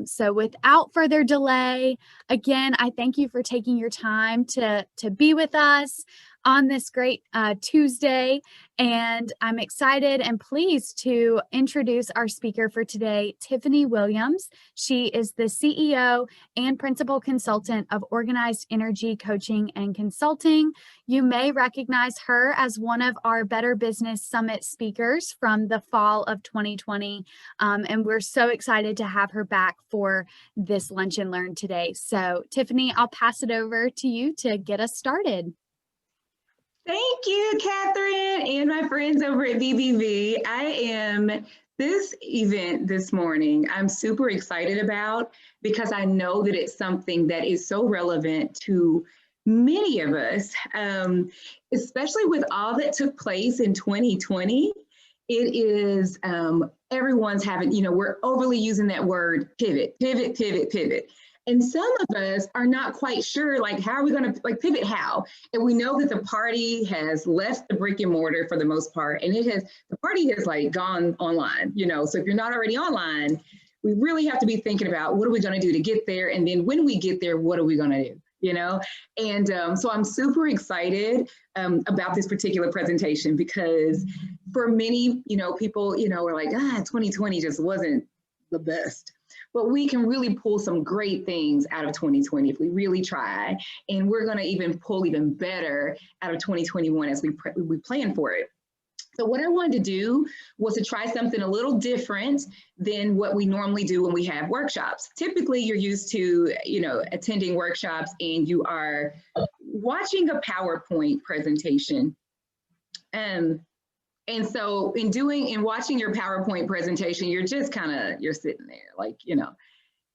So without further delay, again, I thank you for taking your time to be with us on this great Tuesday. And I'm excited and pleased to introduce our speaker for today, Tiffany Williams. She is the CEO and principal consultant of Organized Energy Coaching and Consulting. You may recognize her as one of our Better Business Summit speakers from the fall of 2020. And we're so excited to have her back for this Lunch and Learn today. So Tiffany, I'll pass it over to you to get us started. Thank you, Catherine, and my friends over at BBV. This event this morning, I'm super excited about because I know that it's something that is so relevant to many of us, especially with all that took place in 2020. It is, everyone's having, we're overly using that word pivot, pivot, pivot, pivot. And some of us are not quite sure, like, how are we going to pivot how? And we know that the party has left the brick and mortar for the most part, and the party has gone online, so if you're not already online, we really have to be thinking about what are we going to do to get there? And then when we get there, what are we going to do? And so I'm super excited about this particular presentation because for many, people, are like, 2020 just wasn't the best. But we can really pull some great things out of 2020 if we really try. And we're going to even pull even better out of 2021 as we plan for it. So what I wanted to do was to try something a little different than what we normally do when we have workshops. Typically, you're used to, attending workshops and you are watching a PowerPoint presentation. And so in watching your PowerPoint presentation, you're just you're sitting there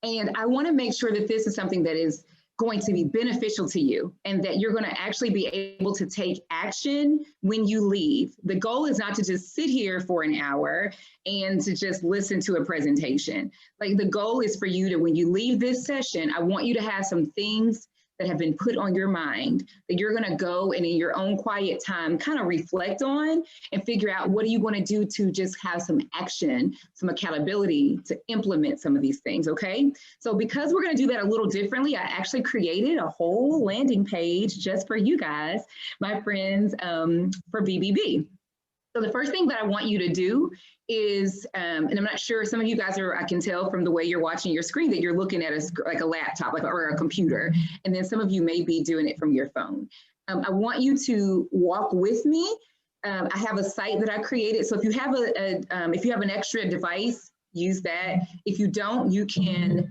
and I want to make sure that this is something that is going to be beneficial to you and that you're going to actually be able to take action when you leave. The goal is not to just sit here for an hour and to just listen to a presentation. The goal is for you to, when you leave this session, I want you to have some things that have been put on your mind that you're going to go and in your own quiet time kind of reflect on and figure out what do you want to do to just have some action, some accountability to implement some of these things, okay? So because we're going to do that a little differently, I actually created a whole landing page just for you guys, my friends, for BBB. So the first thing that I want you to do is, and I'm not sure, some of you guys I can tell from the way you're watching your screen that you're looking at a laptop or a computer, and then some of you may be doing it from your phone. I want you to walk with me. I have a site that I created. So if you have if you have an extra device, use that. If you don't, you can,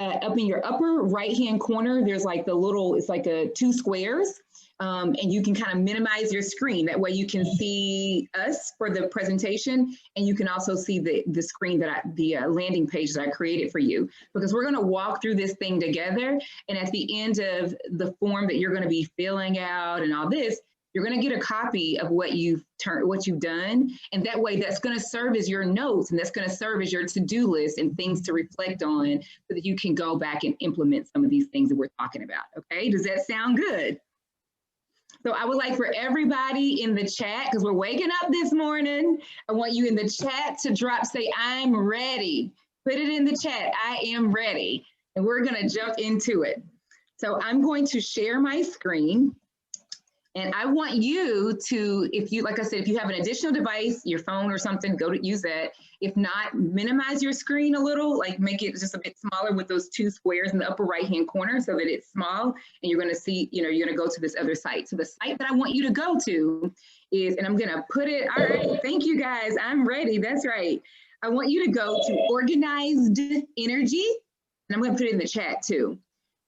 up in your upper right-hand corner, there's it's two squares. And you can kind of minimize your screen. That way you can see us for the presentation, and you can also see the screen the landing page that I created for you, because we're going to walk through this thing together. And at the end of the form that you're going to be filling out and all this, you're going to get a copy of what you've done. And that way that's going to serve as your notes, and that's going to serve as your to-do list and things to reflect on so that you can go back and implement some of these things that we're talking about. Okay, does that sound good? So I would like for everybody in the chat, because we're waking up this morning, I want you in the chat to say, I'm ready. Put it in the chat, I am ready. And we're going to jump into it. So I'm going to share my screen. And I want you to, if you have an additional device, your phone or something, go to use that. If not, minimize your screen a little, make it just a bit smaller with those two squares in the upper right-hand corner so that it's small. And you're going to see, you're going to go to this other site. So the site that I want you to go to is, and I'm going to put it, all right, thank you guys, I'm ready, that's right. I want you to go to Organized Energy, and I'm going to put it in the chat too.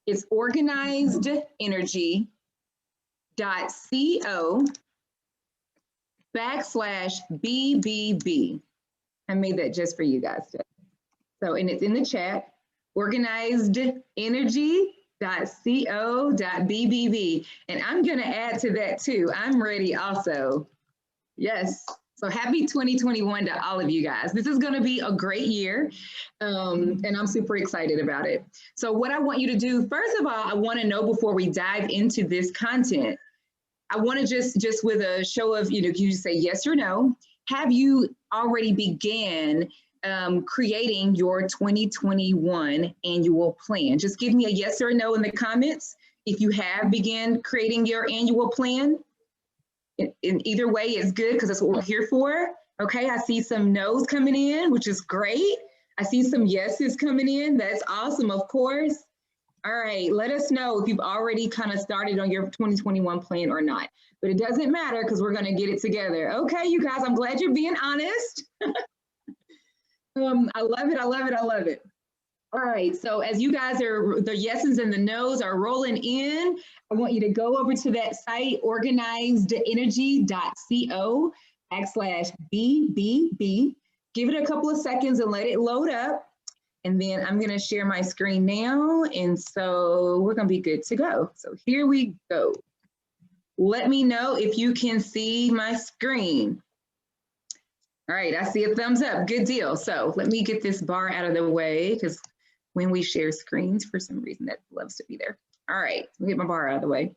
It's organizedenergy.co/BBB. I made that just for you guys today. So, and it's in the chat, organizedenergy.co.BBB. And I'm going to add to that too. I'm ready also. Yes. So happy 2021 to all of you guys. This is going to be a great year, and I'm super excited about it. So what I want you to do, first of all, I want to know before we dive into this content, I want to just with a show of, you just say yes or no, have you already began creating your 2021 annual plan? Just give me a yes or a no in the comments if you have begun creating your annual plan. In either way is good because that's what we're here for. Okay, I see some no's coming in, which is great. I see some yeses coming in. That's awesome, of course. All right, let us know if you've already kind of started on your 2021 plan or not. But it doesn't matter because we're going to get it together. Okay, you guys, I'm glad you're being honest. I love it. I love it. I love it. All right, so as you guys are, the yeses and the nos are rolling in, I want you to go over to that site, organizedenergy.co/BBB. Give it a couple of seconds and let it load up. And then I'm gonna share my screen now. And so we're gonna be good to go. So here we go. Let me know if you can see my screen. All right, I see a thumbs up, good deal. So let me get this bar out of the way because when we share screens, for some reason that loves to be there. All right, let me get my bar out of the way.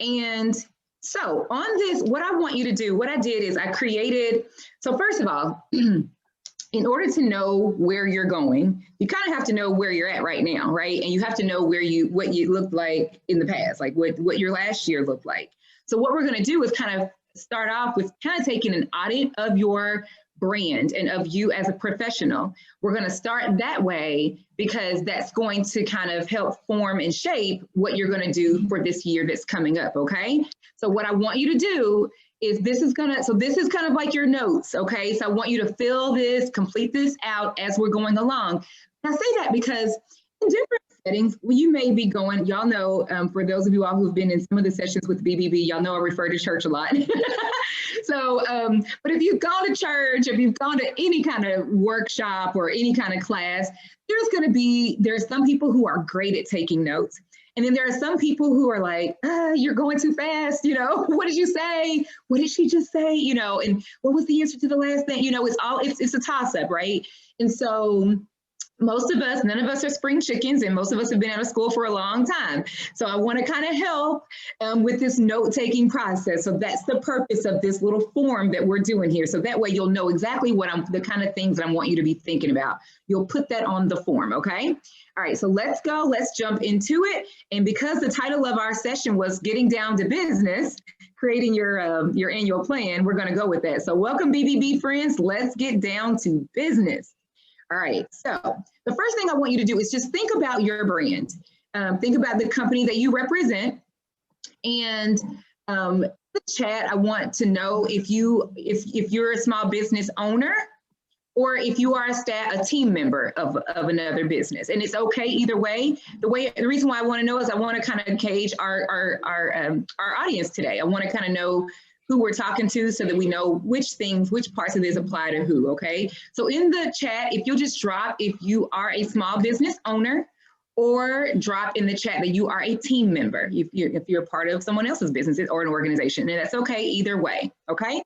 And so on this, what I want you to do, what I did is I created, so first of all, in order to know where you're going, you kind of have to know where you're at right now, right? And you have to know what you looked like in the past, like what your last year looked like. So what we're gonna do is kind of start off with kind of taking an audit of your brand and of you as a professional. We're going to start that way because that's going to kind of help form and shape what you're going to do for this year that's coming up, okay? So what I want you to do is this is kind of like your notes, okay? So I want you to fill this, complete this out as we're going along. And I say that because in different settings, you may be going, y'all know, for those of you all who've been in some of the sessions with BBB, y'all know I refer to church a lot. So, but if you've gone to church, if you've gone to any kind of workshop or any kind of class, there's some people who are great at taking notes. And then there are some people who are like, you're going too fast, you know, what did you say? What did she just say? You know, and what was the answer to the last thing? You know, it's a toss up, right? And so most of us, none of us are spring chickens, and most of us have been out of school for a long time. So I want to kind of help with this note-taking process. So that's the purpose of this little form that we're doing here. So that way you'll know exactly the kind of things that I want you to be thinking about. You'll put that on the form, okay? All right, so let's go, let's jump into it. And because the title of our session was Getting Down to Business, creating your annual plan, we're gonna go with that. So welcome BBB friends, let's get down to business. All right, so the first thing I want you to do is just think about your brand. Think about the company that you represent. And the chat, I want to know if you're a small business owner or if you are a team member of another business. And it's okay either way. The reason why I want to know is I want to kind of gauge our audience today. I want to kind of know who we're talking to so that we know which parts of this apply to who, okay? So in the chat, if you'll just drop if you are a small business owner, or drop in the chat that you are a team member, if you're part of someone else's business or an organization, and that's okay either way, okay?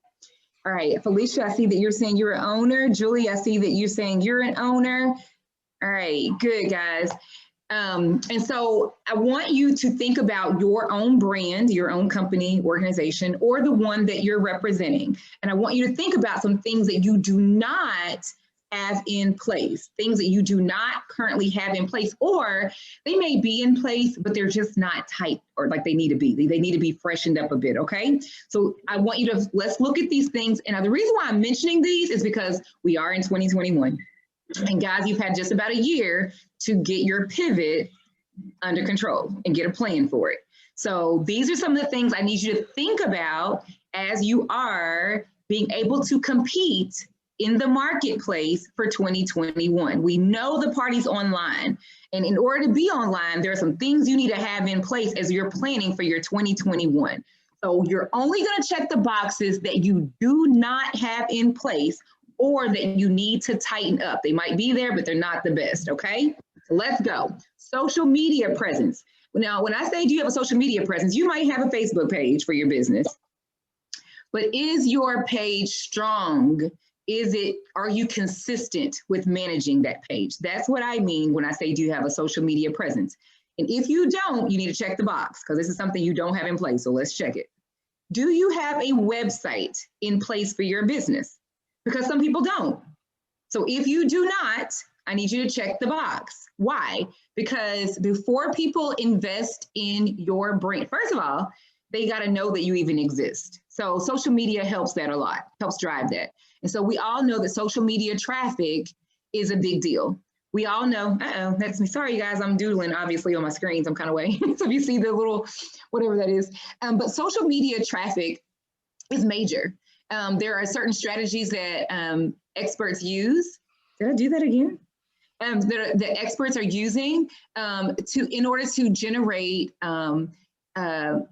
All right, Felicia, I see that you're saying you're an owner. Julie, I see that you're saying you're an owner. All right, good guys. And so I want you to think about your own brand, your own company, organization, or the one that you're representing. And I want you to think about some things that you do not have in place, things that you do not currently have in place, or they may be in place, but they're just not tight or like they need to be. They need to be freshened up a bit, okay? So I want you to, let's look at these things. And the reason why I'm mentioning these is because we are in 2021. And guys, you've had just about a year to get your pivot under control and get a plan for it. So these are some of the things I need you to think about as you are being able to compete in the marketplace for 2021. We know the party's online. And in order to be online, there are some things you need to have in place as you're planning for your 2021. So you're only going to check the boxes that you do not have in place or that you need to tighten up. They might be there, but they're not the best, okay? Let's go. Social media presence. Now, when I say do you have a social media presence, you might have a Facebook page for your business, but is your page strong? Are you consistent with managing that page? That's what I mean when I say do you have a social media presence? And if you don't, you need to check the box because this is something you don't have in place, so let's check it. Do you have a website in place for your business? Because some people don't. So if you do not, I need you to check the box. Why? Because before people invest in your brand, first of all, they got to know that you even exist. So social media helps that a lot, helps drive that. And so we all know that social media traffic is a big deal. We all know, that's me. Sorry, you guys, I'm doodling obviously on my screen some kind of way. So if you see the little, whatever that is. But social media traffic is major. There are certain strategies that experts use. Did I do that again? The experts are using in order to generate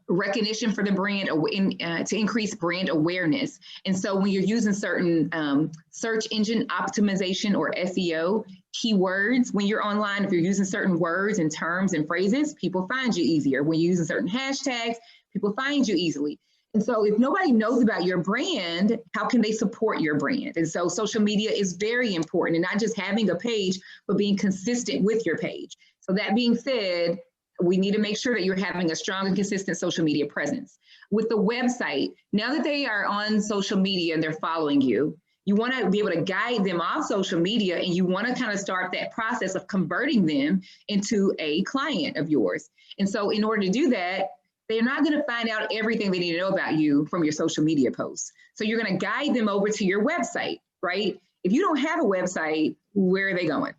recognition for the brand to increase brand awareness. And so when you're using certain search engine optimization or SEO keywords, when you're online, if you're using certain words and terms and phrases, people find you easier. When you're using certain hashtags, people find you easily. And so if nobody knows about your brand, how can they support your brand? And so social media is very important, and not just having a page, but being consistent with your page. So that being said, we need to make sure that you're having a strong and consistent social media presence. With the website, now that they are on social media and they're following you, you want to be able to guide them off social media, and you want to kind of start that process of converting them into a client of yours. And so in order to do that, they're not going to find out everything they need to know about you from your social media posts. So you're going to guide them over to your website, right? If you don't have a website, where are they going?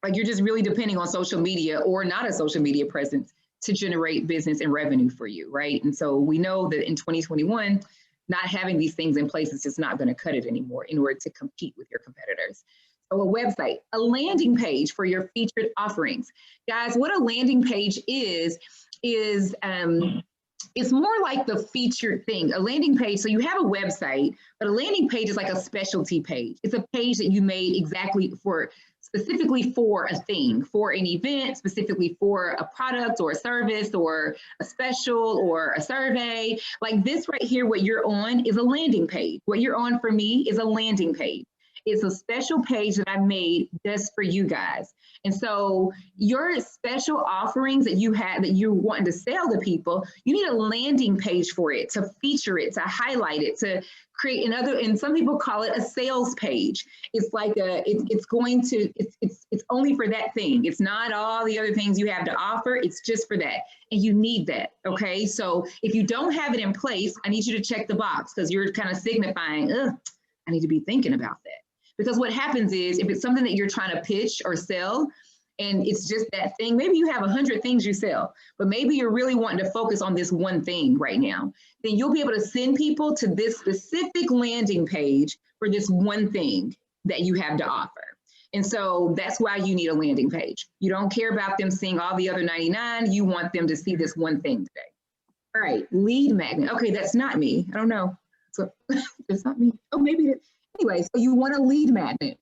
Like, you're just really depending on social media or not a social media presence to generate business and revenue for you, right? And so we know that in 2021, not having these things in place is just not going to cut it anymore in order to compete with your competitors. So a website, a landing page for your featured offerings. Guys, what a landing page is it's more like the featured thing. A landing page, so you have a website, but a landing page is like a specialty page. It's a page that you made specifically for a thing, for an event, specifically for a product or a service or a special or a survey. Like this right here, what you're on is a landing page. What you're on for me is a landing page. It's a special page that I made just for you guys. And so your special offerings that you have, that you're wanting to sell to people, you need a landing page for it, to feature it, to highlight it, to create another, and some people call it a sales page. It's like it's only for that thing. It's not all the other things you have to offer. It's just for that. And you need that, okay? So if you don't have it in place, I need you to check the box, because you're kind of signifying, I need to be thinking about that. Because what happens is, if it's something that you're trying to pitch or sell, and it's just that thing, maybe you have 100 things you sell, but maybe you're really wanting to focus on this one thing right now, then you'll be able to send people to this specific landing page for this one thing that you have to offer. And so that's why you need a landing page. You don't care about them seeing all the other 99. You want them to see this one thing today. All right, lead magnet. Okay, that's not me. I don't know. So it's not me. Oh, maybe it is. Anyway, so you want a lead magnet.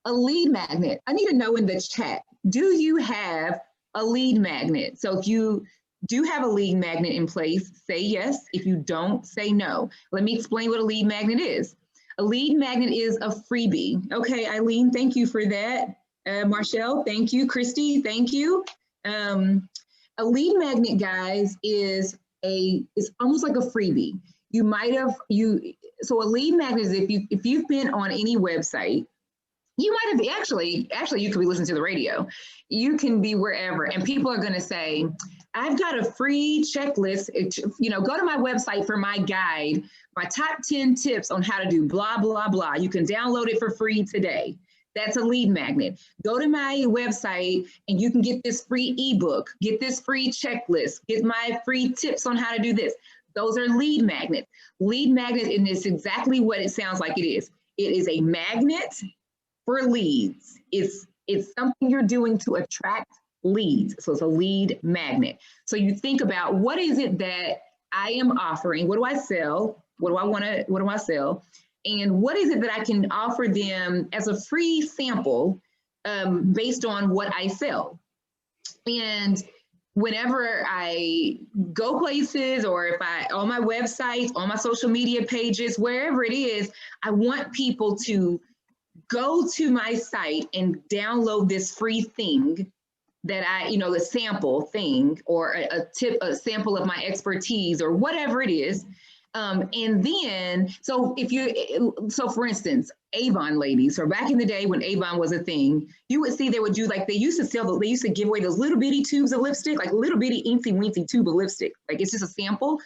A lead magnet. I need to know in the chat, do you have a lead magnet? So if you do have a lead magnet in place, say yes. If you don't, say no. Let me explain what a lead magnet is. A lead magnet is a freebie. Okay, Eileen, thank you for that. Marshall, thank you. Christy, thank you. A lead magnet, guys, is almost like a freebie. So a lead magnet is if you've been on any website, you might have actually you could be listening to the radio. You can be wherever, and people are going to say, I've got a free checklist. Go to my website for my guide, my top 10 tips on how to do blah, blah, blah. You can download it for free today. That's a lead magnet. Go to my website and you can get this free ebook, get this free checklist, get my free tips on how to do this. Those are lead magnets. Lead magnet, and it's exactly what it sounds like it is. It is a magnet for leads. It's something you're doing to attract leads. So it's a lead magnet. So you think about, what is it that I am offering? What do I sell? What do I sell? And what is it that I can offer them as a free sample based on what I sell? And whenever I go places, or if on my websites, on my social media pages, wherever it is, I want people to go to my site and download this free thing that the sample thing, or a sample of my expertise, or whatever it is. And then, so for instance, Avon ladies, or back in the day when Avon was a thing, you would see they would do like, they used to give away those little bitty tubes of lipstick, like little bitty eensy weensy tube of lipstick. Like it's just a sample.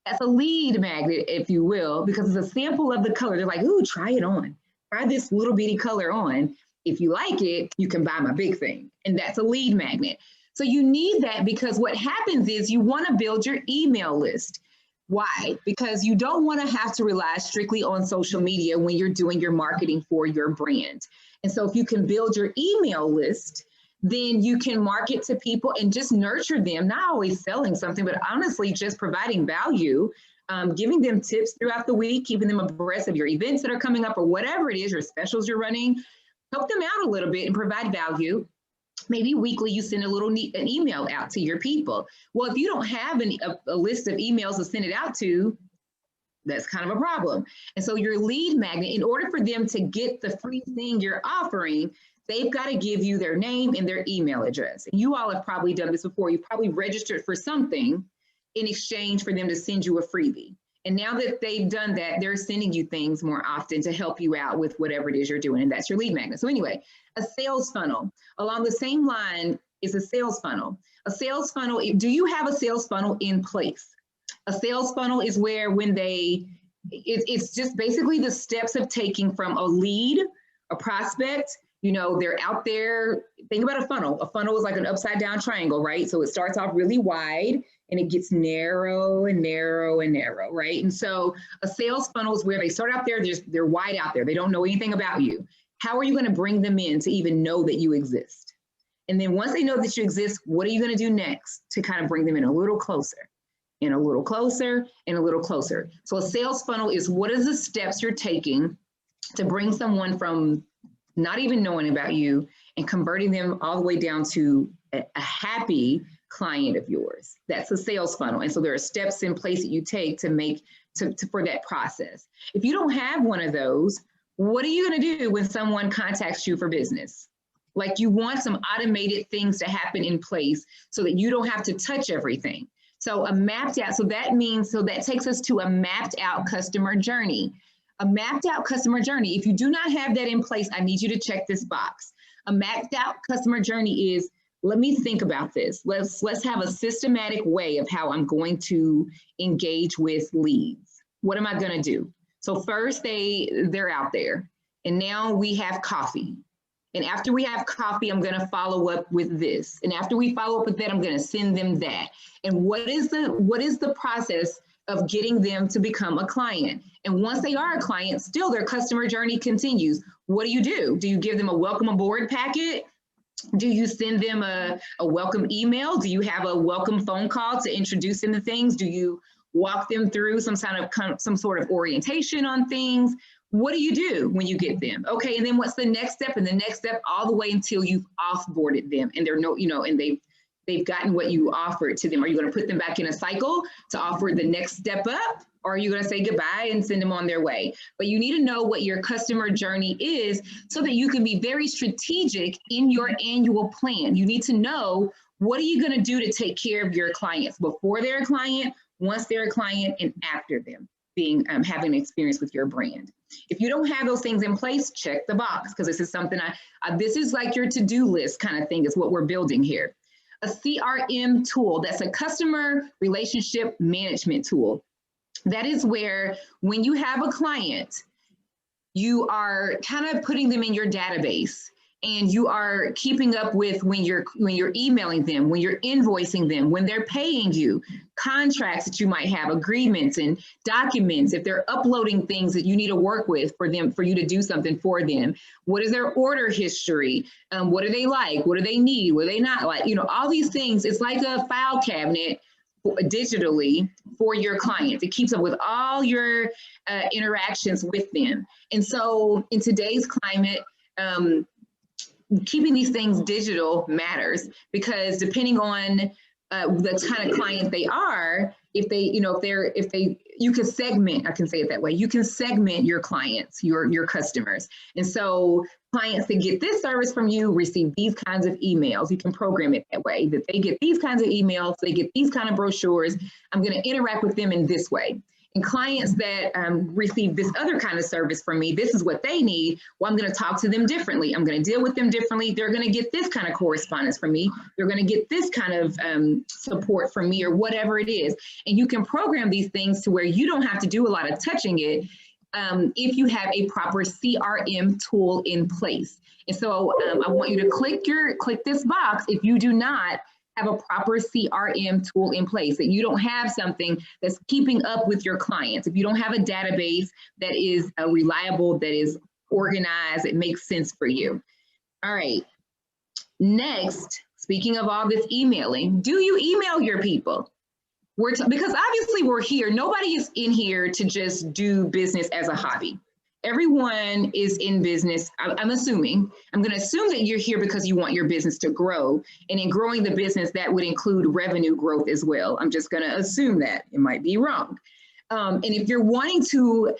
That's a lead magnet, if you will, because it's a sample of the color. They're like, ooh, try it on. Try this little bitty color on. If you like it, you can buy my big thing. And that's a lead magnet. So you need that because what happens is you want to build your email list. Why? Because you don't want to have to rely strictly on social media when you're doing your marketing for your brand. And so if you can build your email list, then you can market to people and just nurture them, not always selling something, but honestly, just providing value, giving them tips throughout the week, keeping them abreast of your events that are coming up or whatever it is, your specials you're running. Help them out a little bit and provide value. Maybe weekly you send an email out to your people. Well, if you don't have a list of emails to send it out to, that's kind of a problem. And so your lead magnet, in order for them to get the free thing you're offering, they've got to give you their name and their email address. And you all have probably done this before. You've probably registered for something in exchange for them to send you a freebie. And now that they've done that, they're sending you things more often to help you out with whatever it is you're doing. And that's your lead magnet. So anyway, a sales funnel. Along the same line is a sales funnel. A sales funnel, do you have a sales funnel in place? A sales funnel is where it's just basically the steps of taking from a lead, a prospect, they're out there. Think about a funnel. A funnel is like an upside down triangle, right? So it starts off really wide and it gets narrow and narrow and narrow, right? And so a sales funnel is where they start out there, they're wide out there. They don't know anything about you. How are you going to bring them in to even know that you exist? And then once they know that you exist, what are you going to do next to kind of bring them in a little closer and a little closer and a little closer? So a sales funnel is what is the steps you're taking to bring someone from not even knowing about you and converting them all the way down to a happy client of yours. That's a sales funnel. And so there are steps in place that you take for that process. If you don't have one of those, what are you going to do when someone contacts you for business? Like you want some automated things to happen in place so that you don't have to touch everything. So that takes us to a mapped out customer journey. A mapped out customer journey. If you do not have that in place, I need you to check this box. A mapped out customer journey is, let me think about this. Let's have a systematic way of how I'm going to engage with leads. What am I going to do? So first they're out there and now we have coffee. And after we have coffee, I'm going to follow up with this. And after we follow up with that, I'm going to send them that. And what is the process of getting them to become a client? And once they are a client, still their customer journey continues. What do? Do you give them a welcome aboard packet? Do you send them a welcome email? Do you have a welcome phone call to introduce them to things? Do you walk them through some sort of orientation on things? What do you do when you get them? Okay, and then what's the next step? And the next step all the way until you've offboarded them and and they've gotten what you offered to them. Are you going to put them back in a cycle to offer the next step up? Or are you going to say goodbye and send them on their way? But you need to know what your customer journey is so that you can be very strategic in your annual plan. You need to know, what are you going to do to take care of your clients before they're a client, once they're a client, and after them having an experience with your brand. If you don't have those things in place, check the box, because this is something this is like your to-do list kind of thing is what we're building here. A CRM tool, that's a customer relationship management tool. That is where when you have a client, you are kind of putting them in your database and you are keeping up with when you're emailing them, when you're invoicing them, when they're paying you, contracts that you might have, agreements and documents, if they're uploading things that you need to work with for you to do something for them. What is their order history? What do they like? What do they need? What do they not like? All these things. It's like a file cabinet digitally for your clients. It keeps up with all your interactions with them. And so in today's climate, keeping these things digital matters, because depending on the kind of client they are, you can segment, I can say it that way. You can segment your clients, your customers. And so clients that get this service from you receive these kinds of emails. You can program it that way, that they get these kinds of emails, they get these kind of brochures. I'm going to interact with them in this way. And clients that receive this other kind of service from me, this is what they need. Well, I'm going to talk to them differently. I'm going to deal with them differently. They're going to get this kind of correspondence from me. They're going to get this kind of support from me, or whatever it is. And you can program these things to where you don't have to do a lot of touching it if you have a proper CRM tool in place. And so I want you to click this box if you do not have a proper CRM tool in place, that you don't have something that's keeping up with your clients. If you don't have a database that is reliable, that is organized, it makes sense for you. All right. Next, speaking of all this emailing, do you email your people? Because obviously we're here. Nobody is in here to just do business as a hobby. Everyone is in business. I'm assuming, I'm going to assume that you're here because you want your business to grow. And in growing the business, that would include revenue growth as well. I'm just going to assume that. It might be wrong. And if you're wanting to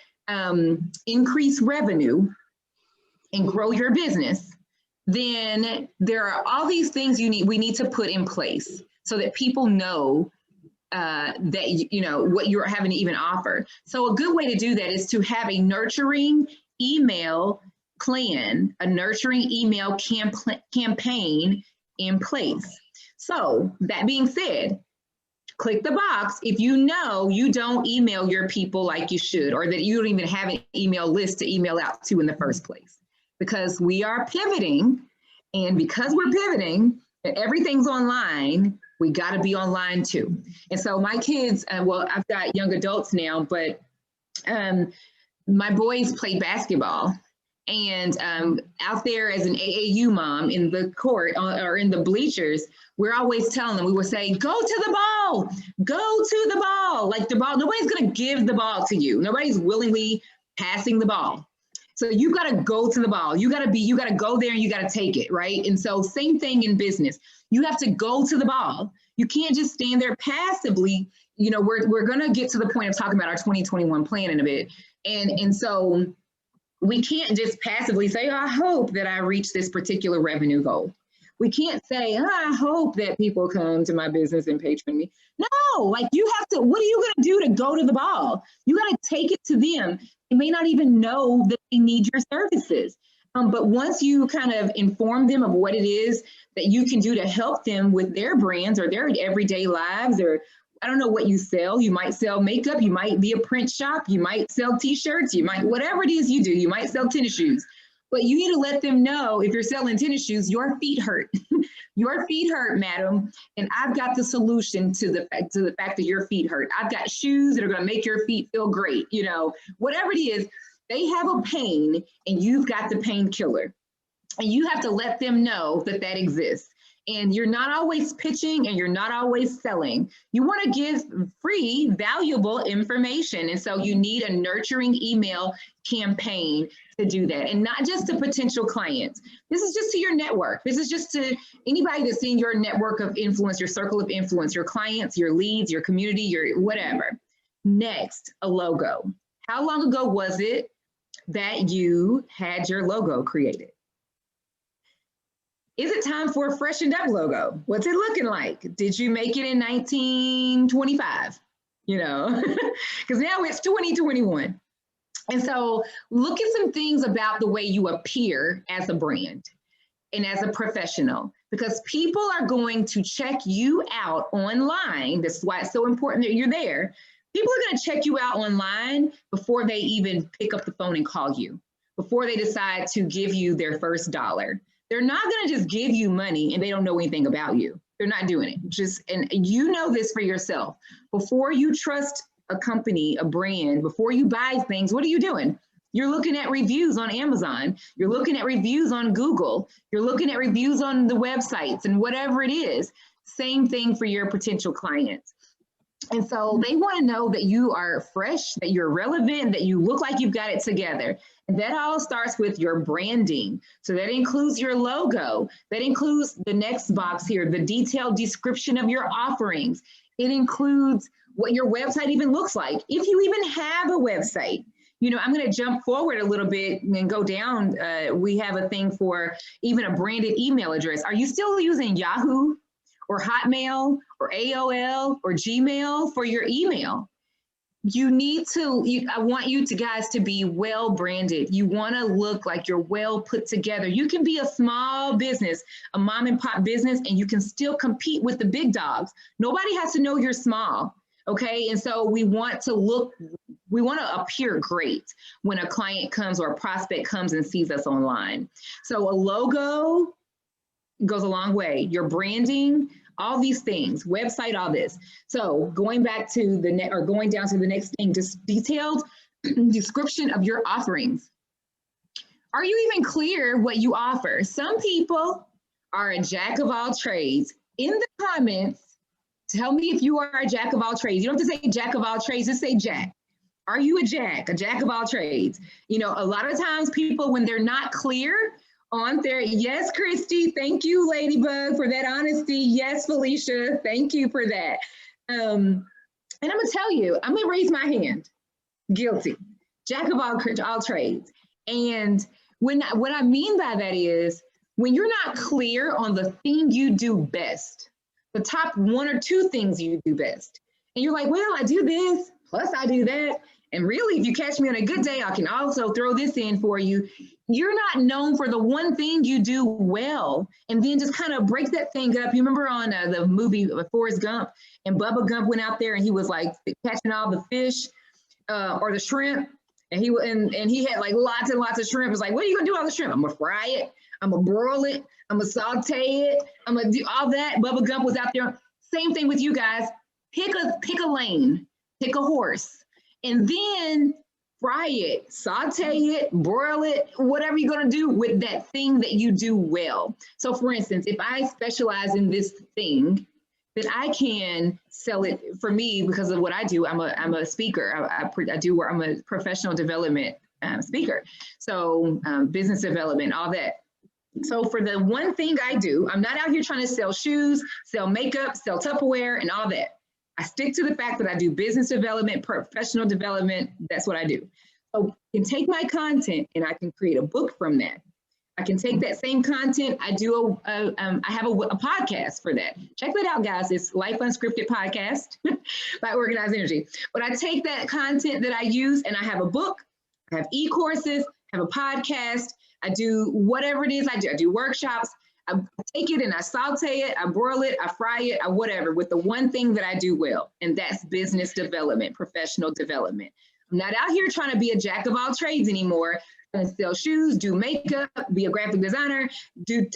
increase revenue and grow your business, then there are all these things we need to put in place so that people know that you know what you're having to even offer. So a good way to do that is to have a nurturing email plan, a nurturing email campaign in place. So that being said, click the box if you know you don't email your people like you should, or that you don't even have an email list to email out to in the first place, because we are pivoting. And because we're pivoting and everything's online, we got to be online too. And so my kids, well, I've got young adults now, but my boys play basketball. And out there as an AAU mom in the court or in the bleachers, we're always telling them, we would say, go to the ball, go to the ball. Like the ball, nobody's going to give the ball to you. Nobody's willingly passing the ball. So you got to go to the ball. You got to go there and you got to take it, right? And so same thing in business. You have to go to the ball. You can't just stand there passively. You know, we're going to get to the point of talking about our 2021 plan in a bit. And so we can't just passively say, oh, I hope that I reach this particular revenue goal. We can't say, oh, I hope that people come to my business and patron me. No, like you have to, what are you going to do to go to the ball? You got to take it to them. They may not even know that they need your services. But once you kind of inform them of what it is that you can do to help them with their brands or their everyday lives, or I don't know what you sell. You might sell makeup. You might be a print shop. You might sell t-shirts. You might, whatever it is you do, you might sell tennis shoes. But you need to let them know, if you're selling tennis shoes, your feet hurt. Your feet hurt, madam. And I've got the solution to the fact that your feet hurt. I've got shoes that are going to make your feet feel great. You know, whatever it is, they have a pain and you've got the painkiller. And you have to let them know that that exists. And you're not always pitching and you're not always selling. You want to give free, valuable information. And so you need a nurturing email campaign to do that. And not just to potential clients. This is just to your network. This is just to anybody that's in your network of influence, your circle of influence, your clients, your leads, your community, your whatever. Next, a logo. How long ago was it that you had your logo created? Is it time for a freshened up logo? What's it looking like? Did you make it in 1925? You know, because now it's 2021. And so look at some things about the way you appear as a brand and as a professional, because people are going to check you out online. This is why it's so important that you're there. People are going to check you out online before they even pick up the phone and call you, before they decide to give you their first dollar. They're not going to just give you money and they don't know anything about you. They're not doing it. And you know this for yourself. Before you trust a company, a brand, before you buy things, what are you doing? You're looking at reviews on Amazon. You're looking at reviews on Google. You're looking at reviews on the websites and whatever it is. Same thing for your potential clients. And so they want to know that you are fresh, that you're relevant, that you look like you've got it together. And that all starts with your branding. So that includes your logo. That includes the next box here, the detailed description of your offerings. It includes what your website even looks like. If you even have a website, you know, I'm going to jump forward a little bit and go down. We have a thing for even a branded email address. Are you still using Yahoo or Hotmail or AOL or Gmail for your email? you need to, I want you to guys to be well branded. You want to look like you're well put together. You can be a small business, a mom and pop business, and you can still compete with the big dogs. Nobody has to know you're small. Okay. And so we want to appear great when a client comes or a prospect comes and sees us online. So a logo goes a long way. Your branding, all these things, website, all this. So going back to going down to the next thing, just detailed description of your offerings. Are you even clear what you offer? Some people are a jack of all trades. In the comments, tell me if you are a jack of all trades. You don't have to say jack of all trades, just say jack. Are you a jack of all trades? You know, a lot of times people, when they're not clear on there, yes, Christy, thank you, Ladybug, for that honesty. Yes, Felicia, thank you for that. And I'm gonna tell you, I'm gonna raise my hand. Guilty, jack of all trades. And what I mean by that is, when you're not clear on the thing you do best, the top one or two things you do best, and you're like, well, I do this, plus I do that. And really, if you catch me on a good day, I can also throw this in for you. You're not known for the one thing you do well, and then just kind of break that thing up. You remember on the movie Forrest Gump, and Bubba Gump went out there and he was like catching all the fish or the shrimp, and he had like lots and lots of shrimp. It was like, what are you gonna do with all the shrimp? I'm gonna fry it, I'm gonna broil it, I'm gonna saute it, I'm gonna do all that. Bubba Gump was out there. Same thing with you guys. Pick a lane, pick a horse, and then fry it, saute it, broil it, whatever you're gonna do with that thing that you do well. So for instance, if I specialize in this thing, then I can sell it. For me, because of what I do, I'm a speaker. I'm a professional development speaker. So business development, all that. So for the one thing I do, I'm not out here trying to sell shoes, sell makeup, sell Tupperware and all that. I stick to the fact that I do business development, professional development. That's what I do. So I can take my content and I can create a book from that. I can take that same content. I have a podcast for that. Check that out, guys. It's Life Unscripted Podcast by Organized Energy. But I take that content that I use and I have a book, I have e-courses, I have a podcast. I do whatever it is I do. I do workshops. I take it and I saute it, I broil it, I fry it, I whatever, with the one thing that I do well, and that's business development, professional development. I'm not out here trying to be a jack of all trades anymore. I'm gonna sell shoes, do makeup, be a graphic designer, do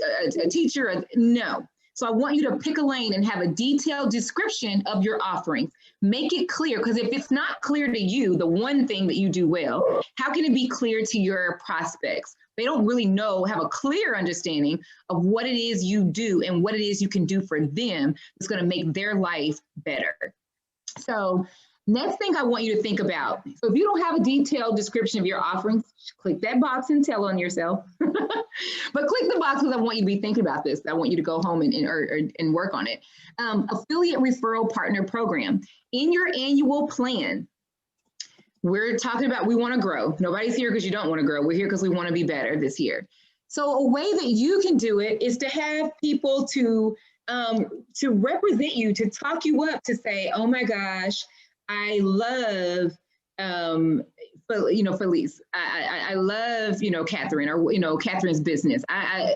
a teacher, no. So I want you to pick a lane and have a detailed description of your offerings. Make it clear, because if it's not clear to you, the one thing that you do well, how can it be clear to your prospects? They don't really have a clear understanding of what it is you do and what it is you can do for them that's going to make their life better. So next thing I want you to think about. So if you don't have a detailed description of your offerings, click that box and tell on yourself. But click the box because I want you to be thinking about this. I want you to go home and work on it. Affiliate referral partner program. In your annual plan, we're talking about we want to grow. Nobody's here because you don't want to grow. We're here because we want to be better this year. So a way that you can do it is to have people to represent you, to talk you up, to say, oh my gosh, I love, Felice. I love, Catherine, or, Catherine's business.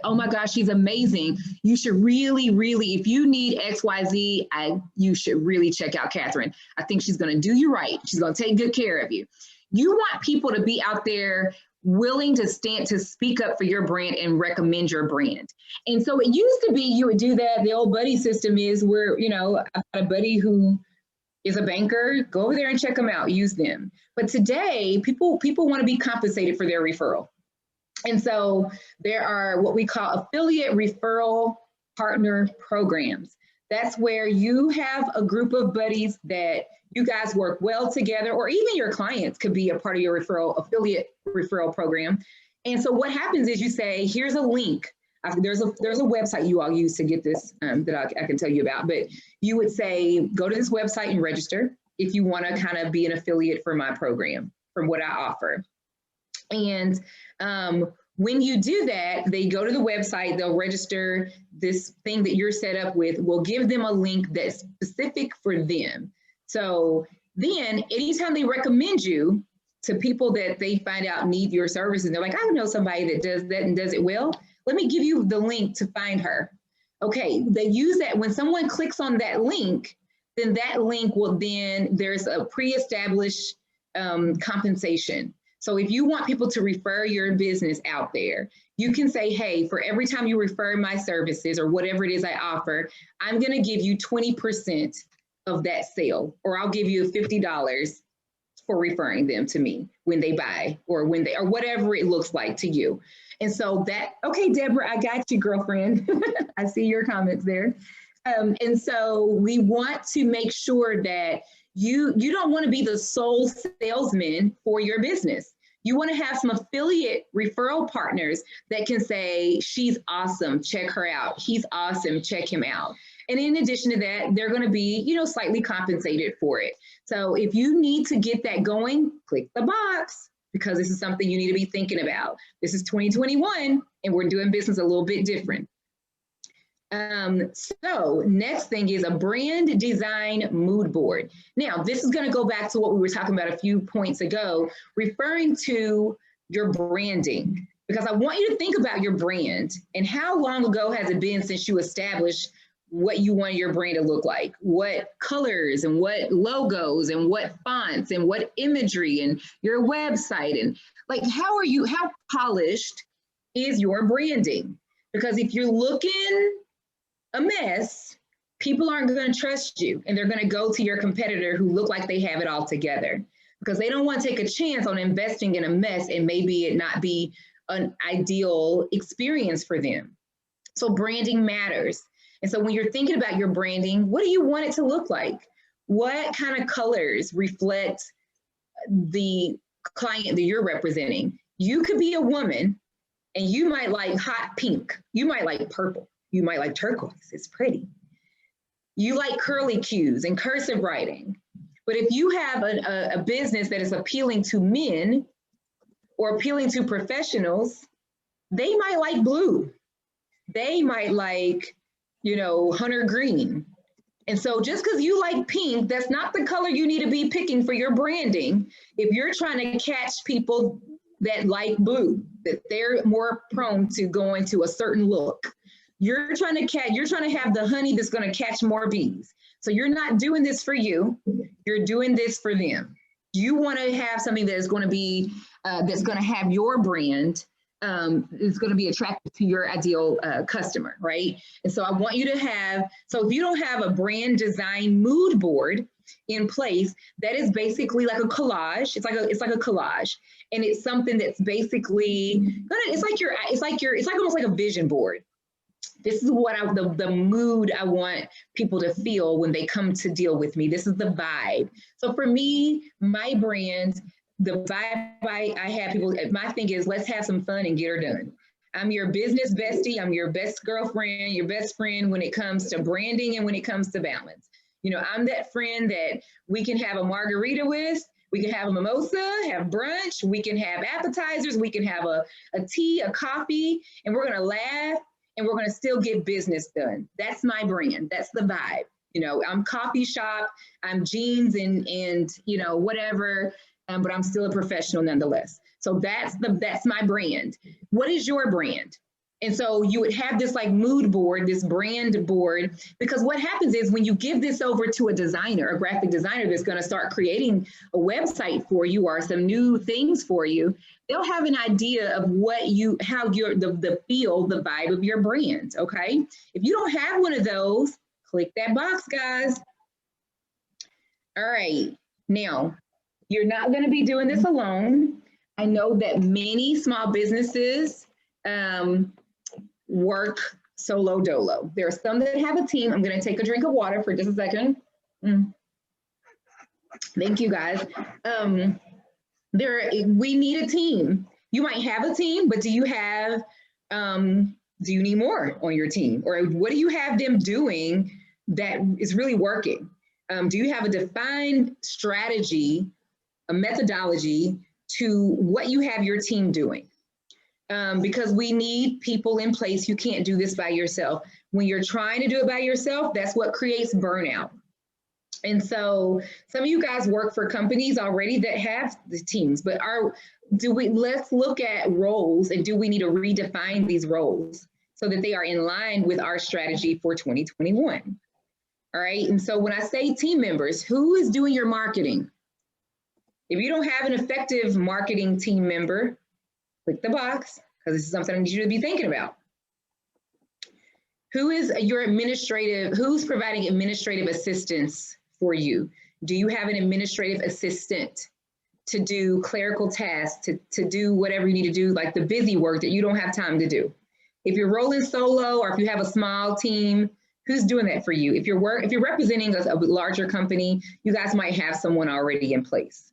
Oh my gosh, she's amazing. You should really, if you need XYZ, you should really check out Catherine. I think she's going to do you right. She's going to take good care of you. You want people to be out there willing to speak up for your brand and recommend your brand. And so it used to be you would do that. The old buddy system is where, I've got a buddy who is a banker, go over there and check them out, use them. But today, people want to be compensated for their referral. And so there are what we call affiliate referral partner programs. That's where you have a group of buddies that you guys work well together, or even your clients could be a part of your affiliate referral program. And so what happens is you say, here's a link. There's a website you all use to get this that I can tell you about, but you would say, go to this website and register if you want to kind of be an affiliate for my program, from what I offer. And when you do that, they go to the website, they'll register this thing that you're set up with. We'll give them a link that's specific for them. So Then anytime they recommend you to people that they find out need your services, they're like, I know somebody that does that and does it well. Let me give you the link to find her. Okay, they use that. When someone clicks on that link, then that link will there's a pre-established compensation. So if you want people to refer your business out there, you can say, hey, for every time you refer my services or whatever it is I offer, I'm going to give you 20% of that sale, or I'll give you $50 for referring them to me when they buy or whatever it looks like to you. And so okay, Deborah, I got you, girlfriend. I see your comments there. And so we want to make sure that you don't want to be the sole salesman for your business. You want to have some affiliate referral partners that can say, she's awesome, check her out. He's awesome, check him out. And in addition to that, they're going to be, slightly compensated for it. So if you need to get that going, click the box, because this is something you need to be thinking about. This is 2021 and we're doing business a little bit different. So next thing is a brand design mood board. Now, this is going to go back to what we were talking about a few points ago, referring to your branding, because I want you to think about your brand and how long ago has it been since you established what you want your brand to look like, what colors and what logos and what fonts and what imagery and your website, and like, how polished is your branding? Because if you're looking a mess, people aren't going to trust you, and they're going to go to your competitor who look like they have it all together, because they don't want to take a chance on investing in a mess and maybe it not be an ideal experience for them. So branding matters. And so when you're thinking about your branding, what do you want it to look like? What kind of colors reflect the client that you're representing? You could be a woman and you might like hot pink. You might like purple. You might like turquoise. It's pretty. You like curly cues and cursive writing. But if you have a business that is appealing to men or appealing to professionals, they might like blue. They might like, hunter green. And so just because you like pink, that's not the color you need to be picking for your branding. If you're trying to catch people that like blue, that they're more prone to going to a certain look. You're trying to have the honey that's going to catch more bees. So you're not doing this for you. You're doing this for them. You want to have something that is going to be, that's going to have your brand, is going to be attractive to your ideal customer, right? And so I want you to have, so if you don't have a brand design mood board in place, that is basically like a collage. It's like a collage. And it's something that's basically, it's like almost like a vision board. This is what the mood I want people to feel when they come to deal with me. This is the vibe. So for me, my brand, the vibe I have people, my thing is, let's have some fun and get her done. I'm your business bestie. I'm your best girlfriend, your best friend when it comes to branding and when it comes to balance. I'm that friend that we can have a margarita with. We can have a mimosa, have brunch. We can have appetizers. We can have a tea, a coffee, and we're going to laugh. And we're going to still get business done. That's my brand. That's the vibe. I'm coffee shop, I'm jeans and whatever, but I'm still a professional nonetheless. So that's my brand. What is your brand? And so you would have this like mood board, this brand board, because what happens is when you give this over to a designer, a graphic designer that's going to start creating a website for you or some new things for you, they'll have an idea of the feel, the vibe of your brand, okay? If you don't have one of those, click that box, guys. All right, now, you're not gonna be doing this alone. I know that many small businesses work solo dolo. There are some that have a team. I'm gonna take a drink of water for just a second. Thank you, guys. We need a team. You might have a team, but do you need more on your team? Or what do you have them doing that is really working? Do you have a defined strategy, a methodology to what you have your team doing? Because we need people in place. You can't do this by yourself. When you're trying to do it by yourself, that's what creates burnout. And so some of you guys work for companies already that have the teams, but let's look at roles, and do we need to redefine these roles so that they are in line with our strategy for 2021? All right. And so when I say team members, who is doing your marketing? If you don't have an effective marketing team member, click the box, because this is something I need you to be thinking about. Who is your who's providing administrative assistance for you? Do you have an administrative assistant to do clerical tasks, to do whatever you need to do, like the busy work that you don't have time to do? If you're rolling solo, or if you have a small team, who's doing that for you? If you're representing a larger company, you guys might have someone already in place.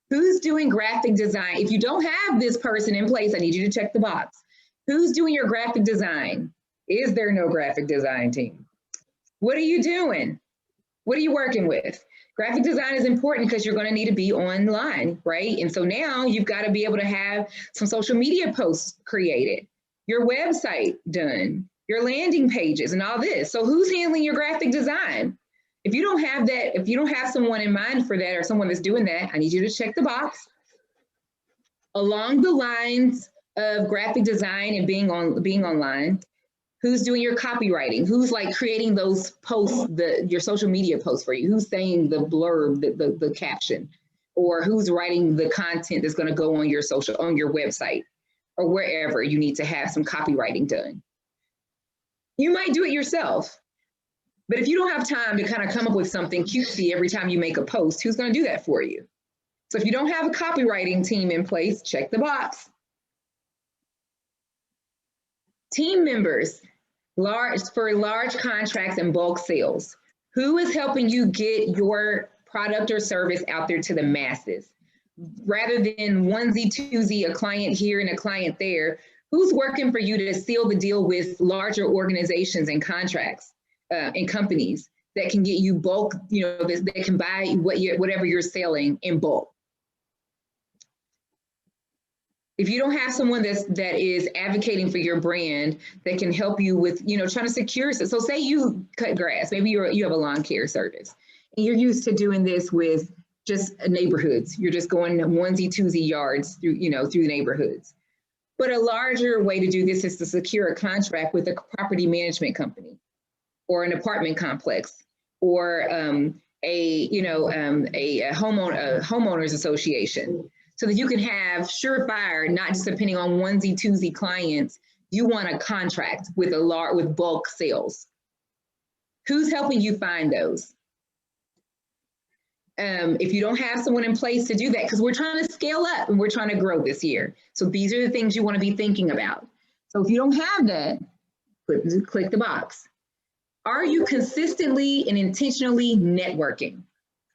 Who's doing graphic design? If you don't have this person in place, I need you to check the box. Who's doing your graphic design? Is there no graphic design team? What are you doing? What are you working with? Graphic design is important because you're going to need to be online, right? And so now you've got to be able to have some social media posts created, your website done, your landing pages, and all this. So who's handling your graphic design? If you don't have that, if you don't have someone in mind for that, or someone that's doing that, I need you to check the box. Along the lines of graphic design and being online, who's doing your copywriting? Who's like creating those posts, your social media posts for you? Who's saying the blurb, the caption? Or who's writing the content that's going to go on your website, or wherever you need to have some copywriting done? You might do it yourself, but if you don't have time to kind of come up with something cutesy every time you make a post, who's going to do that for you? So if you don't have a copywriting team in place, check the box. Team members, for large contracts and bulk sales. Who is helping you get your product or service out there to the masses? Rather than onesie, twosie, a client here and a client there, who's working for you to seal the deal with larger organizations and contracts and companies that can get you bulk, that can buy whatever you're selling in bulk? If you don't have someone that is advocating for your brand, that can help you with, trying to secure. So say you cut grass, maybe you have a lawn care service, and you're used to doing this with just neighborhoods. You're just going onesie, twosie yards through the neighborhoods. But a larger way to do this is to secure a contract with a property management company, or an apartment complex, or a homeowners association, so that you can have surefire, not just depending on onesie, twosie clients. You want a contract with with bulk sales. Who's helping you find those? If you don't have someone in place to do that, because we're trying to scale up and we're trying to grow this year. So these are the things you want to be thinking about. So if you don't have that, click the box. Are you consistently and intentionally networking?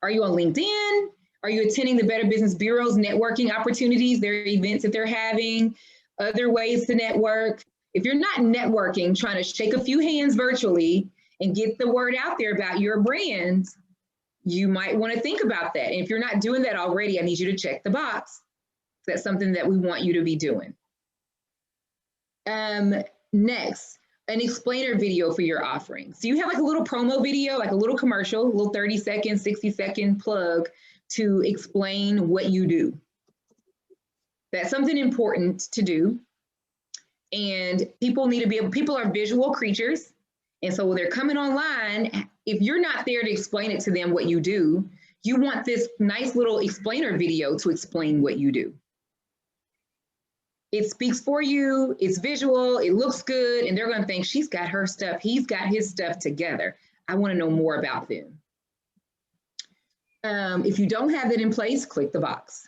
Are you on LinkedIn? Are you attending the Better Business Bureau's networking opportunities, their events that they're having, other ways to network? If you're not networking, trying to shake a few hands virtually and get the word out there about your brand, you might want to think about that. And if you're not doing that already, I need you to check the box. That's something that we want you to be doing. Next, an explainer video for your offering. So you have like a little promo video, like a little commercial, a little 30-second, 60-second plug to explain what you do. That's something important to do. And people are visual creatures. And so when they're coming online, if you're not there to explain it to them what you do, you want this nice little explainer video to explain what you do. It speaks for you, it's visual, it looks good, and they're going to think she's got her stuff, he's got his stuff together. I want to know more about them. If you don't have that in place, click the box.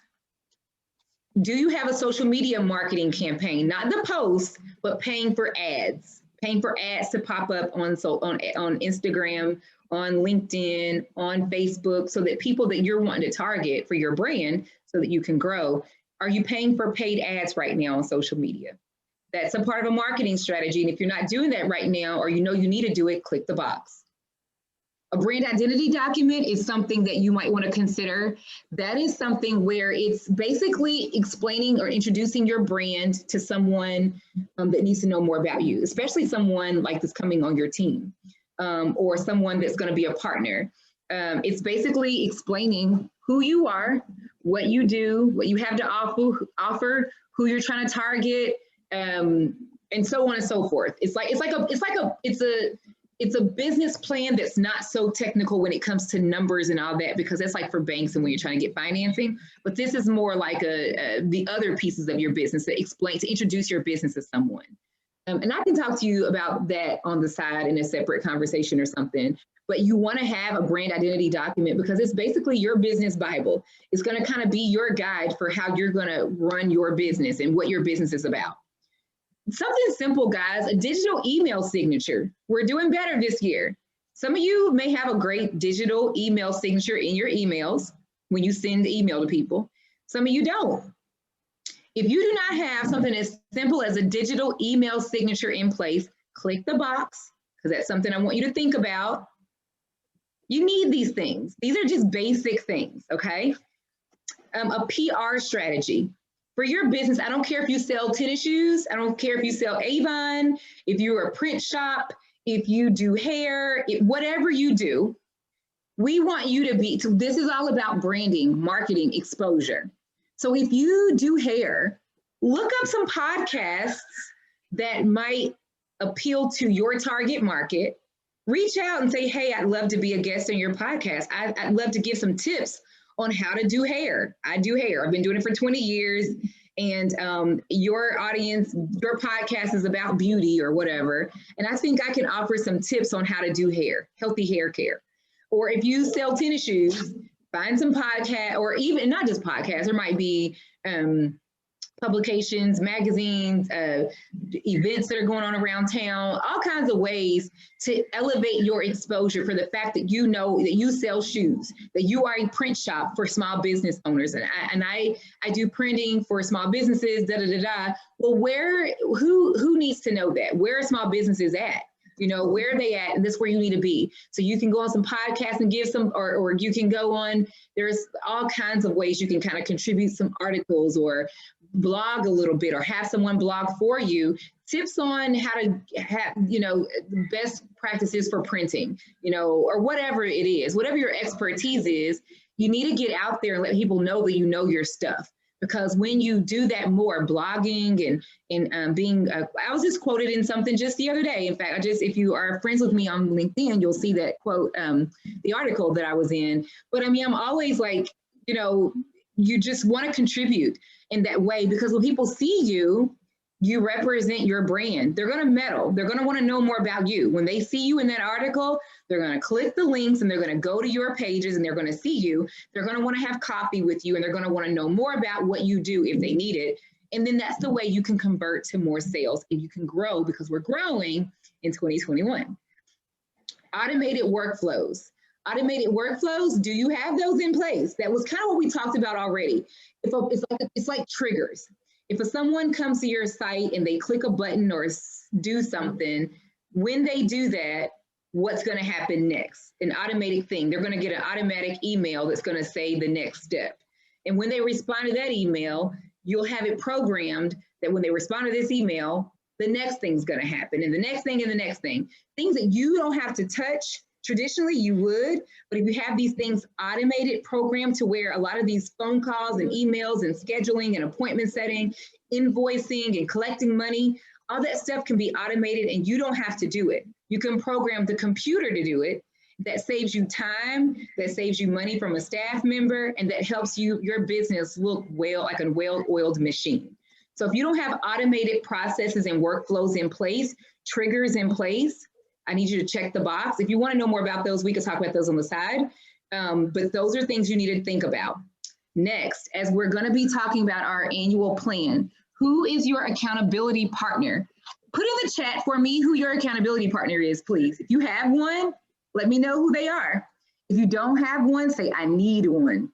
Do you have a social media marketing campaign? Not the post, but paying for ads. Paying for ads to pop up on Instagram, on LinkedIn, on Facebook, so that people that you're wanting to target for your brand so that you can grow. Are you paying for paid ads right now on social media? That's a part of a marketing strategy. And if you're not doing that right now, or you need to do it, click the box. A brand identity document is something that you might want to consider. That is something where it's basically explaining or introducing your brand to someone that needs to know more about you, especially someone like that's coming on your team, or someone that's going to be a partner. It's basically explaining who you are, what you do, what you have to offer, who you're trying to target, and so on and so forth. It's a business plan that's not so technical when it comes to numbers and all that, because that's like for banks and when you're trying to get financing. But this is more like the other pieces of your business that explain, to introduce your business to someone. And I can talk to you about that on the side in a separate conversation or something. But you want to have a brand identity document because it's basically your business Bible. It's going to kind of be your guide for how you're going to run your business and what your business is about. Something simple, guys, a digital email signature. We're doing better this year. Some of you may have a great digital email signature in your emails when you send the email to people. Some of you don't. If you do not have something as simple as a digital email signature in place, click the box, because that's something I want you to think about. You need these things. These are just basic things, okay? A PR strategy. For your business, I don't care if you sell tennis shoes, I don't care if you sell Avon, if you're a print shop, if you do hair, whatever you do, we want you to be, this is all about branding, marketing, exposure. So if you do hair, look up some podcasts that might appeal to your target market. Reach out and say, hey, I'd love to be a guest on your podcast. I'd love to give some tips on how to do hair. I do hair. I've been doing it for 20 years. And your audience, your podcast is about beauty or whatever. And I think I can offer some tips on how to do hair, healthy hair care. Or if you sell tennis shoes, find some podcast, or even not just podcasts, there might be publications, magazines, events that are going on around town, all kinds of ways to elevate your exposure for the fact that you know that you sell shoes, that you are a print shop for small business owners. And I do printing for small businesses, Well, who needs to know that? Where are small businesses at? You know, where are they at? And that's where you need to be. So you can go on some podcasts and give some, or you can go on, there's all kinds of ways you can kind of contribute some articles or blog a little bit or have someone blog for you, tips on how to have, best practices for printing, or whatever it is, whatever your expertise is, you need to get out there and let people know that you know your stuff. Because when you do that more, blogging and being, I was just quoted in something just the other day. In fact, if you are friends with me on LinkedIn, you'll see that quote, the article that I was in. But I mean, I'm always like, you just want to contribute in that way, because when people see you, you represent your brand. They're going to meddle. They're going to want to know more about you. When they see you in that article, they're going to click the links and they're going to go to your pages and they're going to see you. They're going to want to have coffee with you and they're going to want to know more about what you do if they need it. And then that's the way you can convert to more sales and you can grow, because we're growing in 2021. Automated workflows. Automated workflows, do you have those in place? That was kind of what we talked about already. It's like triggers. If someone comes to your site and they click a button or do something, when they do that, what's going to happen next? An automated thing. They're going to get an automatic email that's going to say the next step. And when they respond to that email, you'll have it programmed that when they respond to this email, the next thing's going to happen, and the next thing, and the next thing. Things that you don't have to touch. Traditionally, you would, but if you have these things automated, programmed to where a lot of these phone calls and emails and scheduling and appointment setting, invoicing and collecting money, all that stuff can be automated and you don't have to do it. You can program the computer to do it. That saves you time, that saves you money from a staff member, and that helps your business look like a well-oiled machine. So if you don't have automated processes and workflows in place, triggers in place, I need you to check the box. If you want to know more about those, we can talk about those on the side. But those are things you need to think about. Next, as we're going to be talking about our annual plan, who is your accountability partner? Put in the chat for me who your accountability partner is, please. If you have one, let me know who they are. If you don't have one, say, I need one.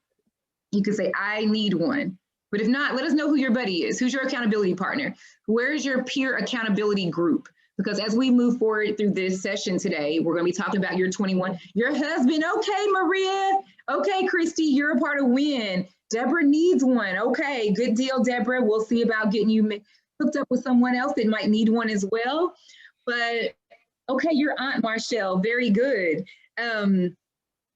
You can say, I need one. But if not, let us know who your buddy is. Who's your accountability partner? Where's your peer accountability group? Because as we move forward through this session today, we're going to be talking about your 21, your husband. Okay, Maria. Okay, Christy, you're a part of WIN. Deborah needs one. Okay, good deal, Deborah. We'll see about getting you hooked up with someone else that might need one as well. But okay, your Aunt Marshall, very good.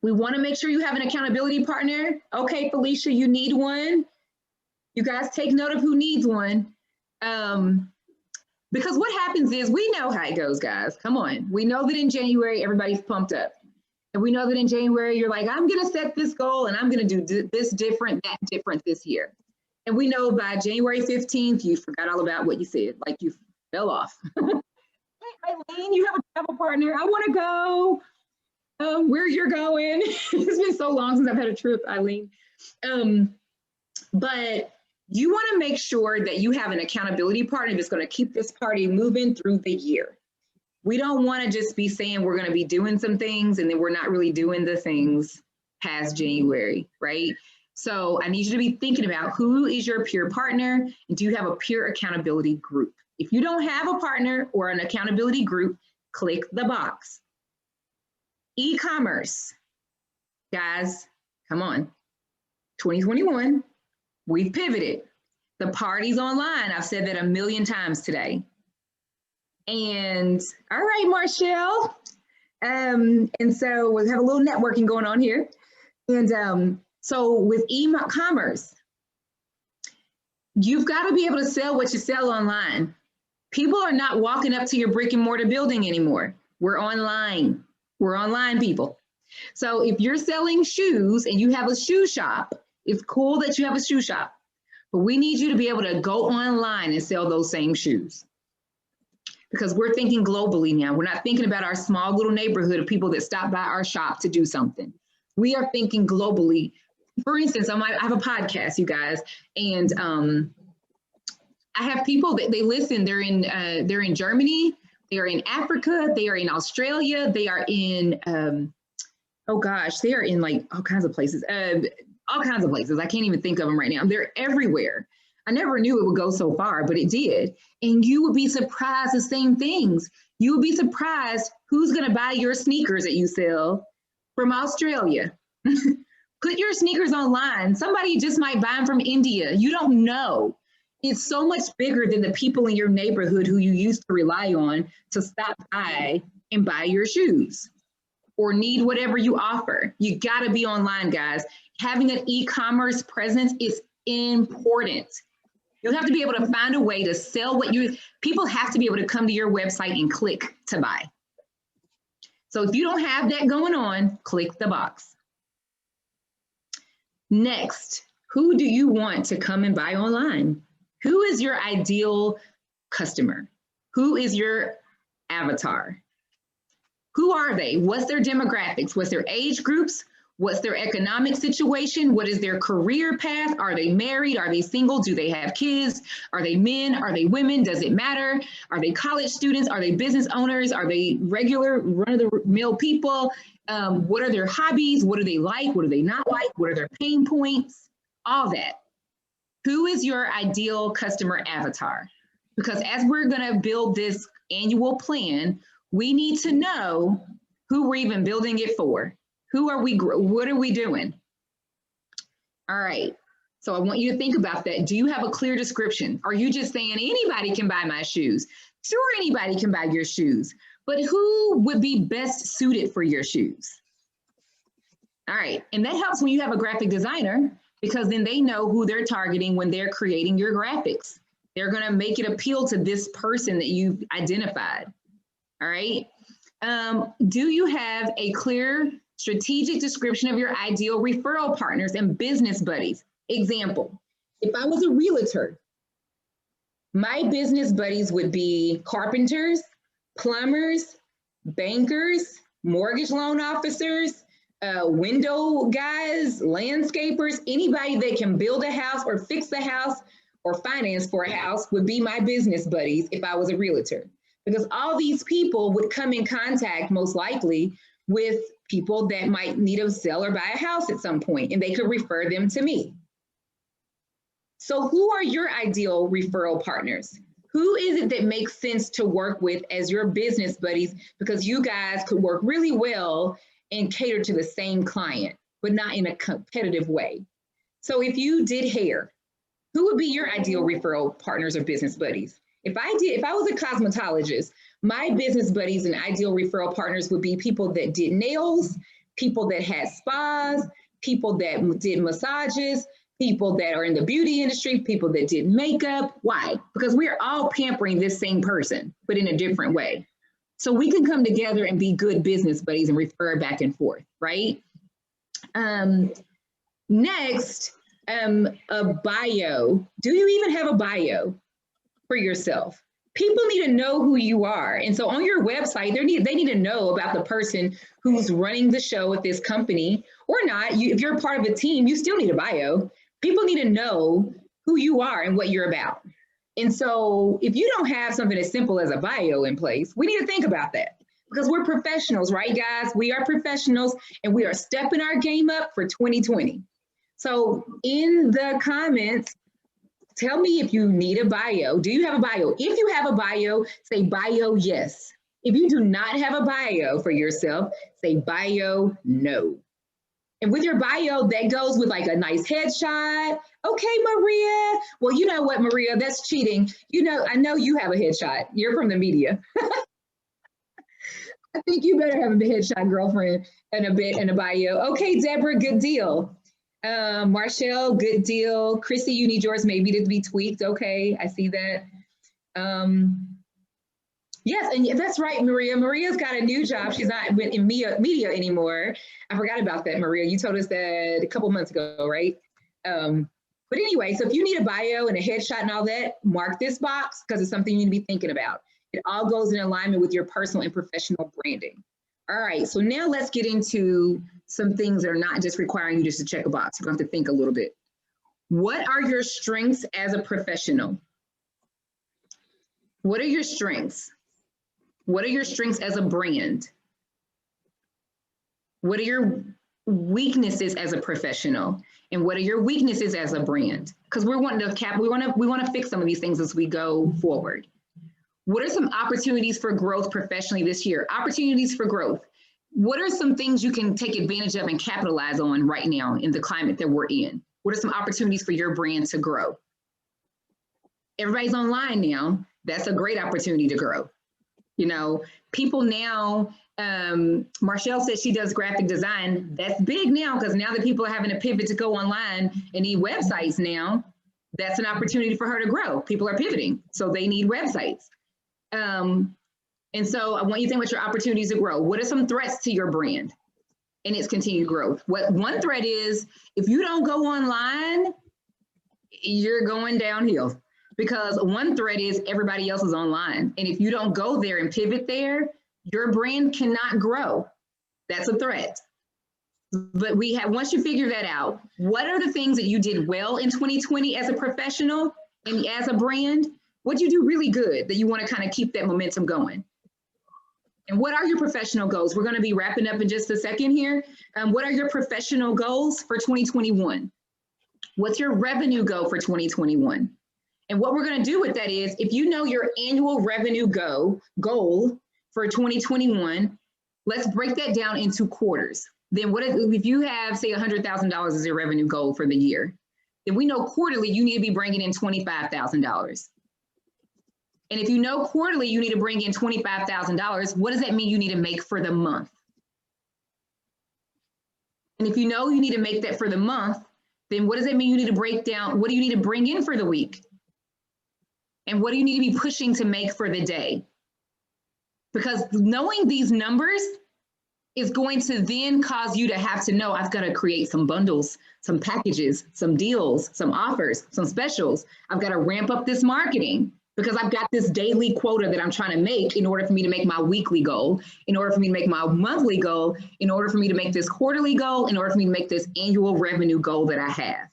We want to make sure you have an accountability partner. Okay, Felicia, you need one. You guys take note of who needs one. Because what happens is, we know how it goes, guys. Come on. We know that in January, everybody's pumped up. And we know that in January, you're like, I'm going to set this goal and I'm going to do this different, that different this year. And we know by January 15th, you forgot all about what you said, like you fell off. Hey, Eileen, you have a travel partner. I want to go. Where you're going. It's been so long since I've had a trip, Eileen. But you want to make sure that you have an accountability partner that's going to keep this party moving through the year. We don't want to just be saying we're going to be doing some things and then we're not really doing the things past January, right? So I need you to be thinking about who is your peer partner and do you have a peer accountability group? If you don't have a partner or an accountability group, click the box. E-commerce, guys, come on. 2021, we've pivoted. The party's online. I've said that a million times today. And all right, Marshall. And so we have a little networking going on here. And so with e-commerce, you've got to be able to sell what you sell online. People are not walking up to your brick and mortar building anymore. We're online. We're online people. So if you're selling shoes and you have a shoe shop, it's cool that you have a shoe shop, but we need you to be able to go online and sell those same shoes. Because we're thinking globally now. We're not thinking about our small little neighborhood of people that stop by our shop to do something. We are thinking globally. For instance, I have a podcast, you guys, and I have people that they listen. They're in Germany. They are in Africa, they are in Australia, they are in, oh gosh, they are in like all kinds of places. I can't even think of them right now. They're everywhere. I never knew it would go so far, but it did. And you would be surprised the same things. You would be surprised who's gonna buy your sneakers that you sell from Australia. Put your sneakers online. Somebody just might buy them from India. You don't know. It's so much bigger than the people in your neighborhood who you used to rely on to stop by and buy your shoes or need whatever you offer. You gotta be online, guys. Having an e-commerce presence is important. You'll have to be able to find a way to sell people have to be able to come to your website and click to buy. So if you don't have that going on, click the box. Next, who do you want to come and buy online? Who is your ideal customer? Who is your avatar? Who are they? What's their demographics? What's their age groups? What's their economic situation? What is their career path? Are they married? Are they single? Do they have kids? Are they men? Are they women? Does it matter? Are they college students? Are they business owners? Are they regular run-of-the-mill people? What are their hobbies? What do they like? What do they not like? What are their pain points? All that. Who is your ideal customer avatar? Because as we're gonna build this annual plan, we need to know who we're even building it for. Who are we, what are we doing? All right, so I want you to think about that. Do you have a clear description? Are you just saying anybody can buy my shoes? Sure, anybody can buy your shoes, but who would be best suited for your shoes? All right, and that helps when you have a graphic designer, because then they know who they're targeting when they're creating your graphics. They're gonna make it appeal to this person that you've identified, all right? Do you have a clear strategic description of your ideal referral partners and business buddies? Example, if I was a realtor, my business buddies would be carpenters, plumbers, bankers, mortgage loan officers, window guys, landscapers, anybody that can build a house or fix a house or finance for a house would be my business buddies if I was a realtor. Because all these people would come in contact most likely with people that might need to sell or buy a house at some point, and they could refer them to me. So who are your ideal referral partners? Who is it that makes sense to work with as your business buddies, because you guys could work really well and cater to the same client, but not in a competitive way? So if you did hair, who would be your ideal referral partners or business buddies? If I was a cosmetologist, my business buddies and ideal referral partners would be people that did nails, people that had spas, people that did massages, people that are in the beauty industry, people that did makeup. Why? Because we're all pampering this same person, but in a different way. So we can come together and be good business buddies and refer back and forth, right? Next, a bio. Do you even have a bio for yourself? People need to know who you are. And so on your website, they need to know about the person who's running the show at this company or not. If you're part of a team, you still need a bio. People need to know who you are and what you're about. And so if you don't have something as simple as a bio in place, we need to think about that because we're professionals, right, guys? We are professionals and we are stepping our game up for 2020. So in the comments, tell me if you need a bio. Do you have a bio? If you have a bio, say bio yes. If you do not have a bio for yourself, say bio no. And with your bio, that goes with like a nice headshot. Okay, Maria. Well, you know what, Maria, that's cheating. You know, I know you have a headshot. You're from the media. I think you better have a headshot, girlfriend, and a bio. Okay, Deborah, good deal. Marshall, good deal. Chrissy, you need yours maybe to be tweaked. Okay, I see that. Yes, and that's right, Maria. Maria's got a new job. She's not in media anymore. I forgot about that, Maria. You told us that a couple months ago, right? But anyway, so if you need a bio and a headshot and all that, mark this box because it's something you need to be thinking about. It all goes in alignment with your personal and professional branding. All right, so now let's get into some things that are not just requiring you just to check a box. You're going to have to think a little bit. What are your strengths as a professional? What are your strengths? What are your strengths as a brand? What are your weaknesses as a professional? And what are your weaknesses as a brand? Because we're wanting to we want to fix some of these things as we go forward. What are some opportunities for growth professionally this year? Opportunities for growth. What are some things you can take advantage of and capitalize on right now in the climate that we're in? What are some opportunities for your brand to grow? Everybody's online now. That's a great opportunity to grow. You know, people now, Marshall says she does graphic design. That's big now because now that people are having to pivot to go online and need websites now, that's an opportunity for her to grow. People are pivoting, so they need websites. And so I want you to think about your opportunities to grow. What are some threats to your brand and its continued growth? What one threat is, if you don't go online, you're going downhill. Because one threat is everybody else is online. And if you don't go there and pivot there, your brand cannot grow. That's a threat. But once you figure that out, what are the things that you did well in 2020 as a professional and as a brand? What you do really good that you want to kind of keep that momentum going? And what are your professional goals? We're going to be wrapping up in just a second here. What are your professional goals for 2021? What's your revenue goal for 2021? And what we're going to do with that is, if you know your annual revenue goal for 2021, let's break that down into quarters. Then if you have, say, $100,000 as your revenue goal for the year, then we know quarterly you need to be bringing in $25,000. And if you know quarterly you need to bring in $25,000, what does that mean you need to make for the month? And if you know you need to make that for the month, then what does that mean you need to break down? What do you need to bring in for the week? And what do you need to be pushing to make for the day? Because knowing these numbers is going to then cause you to have to know, I've got to create some bundles, some packages, some deals, some offers, some specials. I've got to ramp up this marketing because I've got this daily quota that I'm trying to make in order for me to make my weekly goal, in order for me to make my monthly goal, in order for me to make this quarterly goal, in order for me to make this annual revenue goal that I have.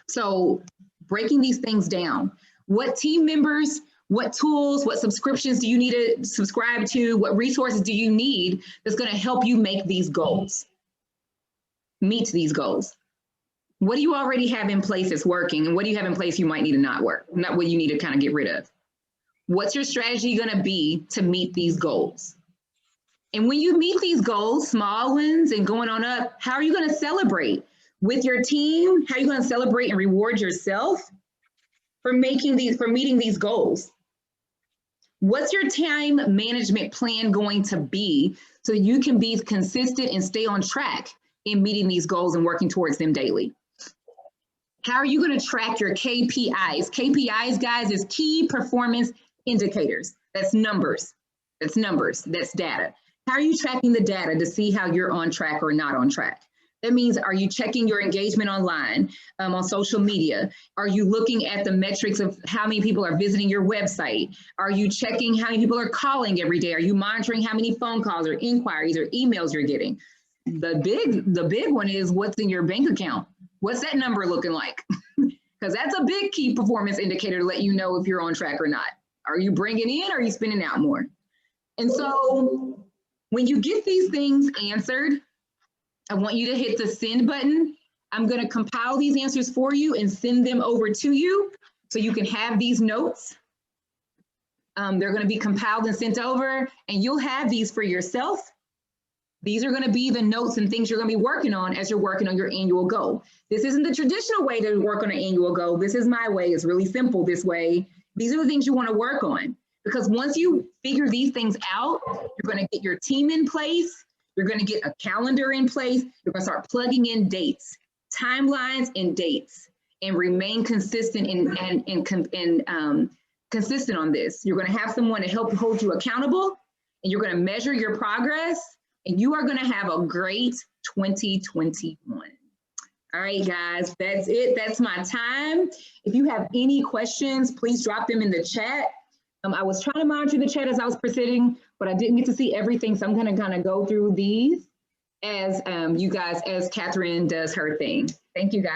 So breaking these things down, what team members, what tools, what subscriptions do you need to subscribe to? What resources do you need that's going to help you make these goals, meet these goals? What do you already have in place that's working? And what do you have in place you might need to not what you need to kind of get rid of? What's your strategy going to be to meet these goals? And when you meet these goals, small ones and going on up, how are you going to celebrate with your team? How are you going to celebrate and reward yourself for meeting these goals? What's your time management plan going to be so you can be consistent and stay on track in meeting these goals and working towards them daily? How are you going to track your KPIs? KPIs, guys, is key performance indicators. That's numbers. That's numbers. That's data. How are you tracking the data to see how you're on track or not on track? That means, are you checking your engagement online, on social media? Are you looking at the metrics of how many people are visiting your website? Are you checking how many people are calling every day? Are you monitoring how many phone calls or inquiries or emails you're getting? The big one is what's in your bank account. What's that number looking like? Because that's a big key performance indicator to let you know if you're on track or not. Are you bringing in or are you spending out more? And so when you get these things answered, I want you to hit the send button. I'm going to compile these answers for you and send them over to you so you can have these notes. They're going to be compiled and sent over, and you'll have these for yourself. These are going to be the notes and things you're going to be working on as you're working on your annual goal. This isn't the traditional way to work on an annual goal. This is my way. It's really simple this way. These are the things you want to work on, because once you figure these things out, you're going to get your team in place. You're going to get a calendar in place. You're going to start plugging in dates, timelines, and dates, and remain consistent and consistent on this. You're going to have someone to help hold you accountable, and you're going to measure your progress, and you are going to have a great 2021. All right, guys, that's it. That's my time. If you have any questions, please drop them in the chat. I was trying to monitor the chat as I was proceeding, but I didn't get to see everything. So I'm going to kind of go through these as as Catherine does her thing. Thank you, guys.